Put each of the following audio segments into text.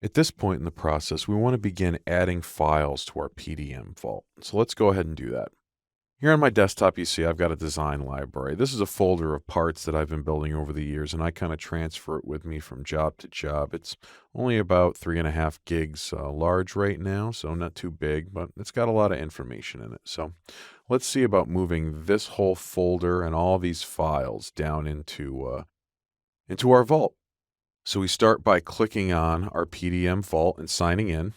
At this point in the process, we want to begin adding files to our PDM vault. So let's go ahead and do that. Here on my desktop, you see I've got a design library. This is a folder of parts that I've been building over the years, and I kind of transfer it with me from job to job. It's only about 3.5 gigs large right now, so not too big, but it's got a lot of information in it. So let's see about moving this whole folder and all these files down into our vault. So we start by clicking on our PDM vault and signing in.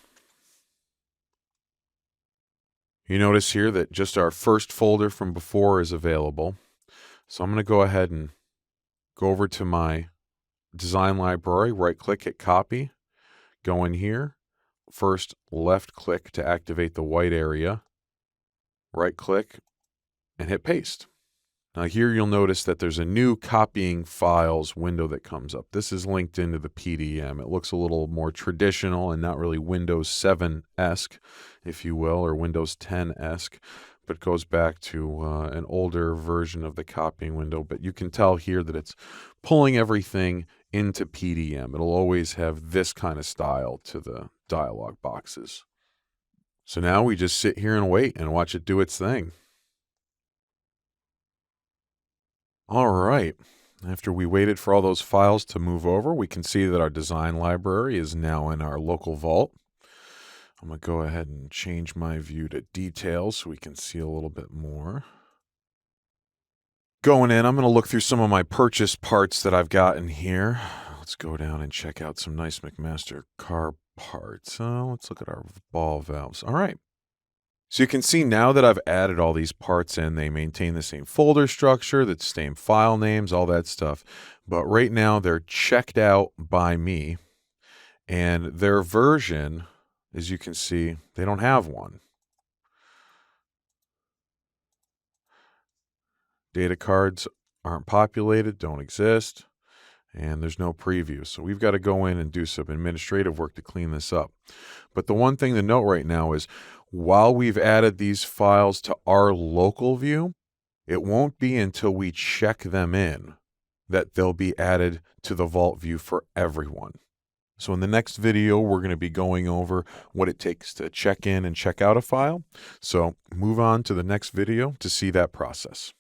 You notice here that just our first folder from before is available. So I'm going to go ahead and go over to my design library, right-click, hit copy, go in here. First, left-click to activate the white area, right-click, and hit paste. Now here you'll notice that there's a new copying files window that comes up. This is linked into the PDM. It looks a little more traditional and not really Windows 7-esque, if you will, or Windows 10-esque, but goes back to an older version of the copying window. But you can tell here that it's pulling everything into PDM. It'll always have this kind of style to the dialog boxes. So now we just sit here and wait and watch it do its thing. All right, after we waited for all those files to move over, we can see that our design library is now in our local vault. I'm going to go ahead and change my view to details so we can see a little bit more. Going in, I'm going to look through some of my purchase parts that I've got in here. Let's go down and check out some nice McMaster car parts. Let's look at our ball valves. All right. So you can see now that I've added all these parts in, they maintain the same folder structure, the same file names, all that stuff. But right now they're checked out by me, and their version, as you can see, they don't have one. Data cards aren't populated, don't exist, and there's no preview. So we've got to go in and do some administrative work to clean this up. But the one thing to note right now is while we've added these files to our local view, it won't be until we check them in that they'll be added to the vault view for everyone. So in the next video, we're going to be going over what it takes to check in and check out a file. So move on to the next video to see that process.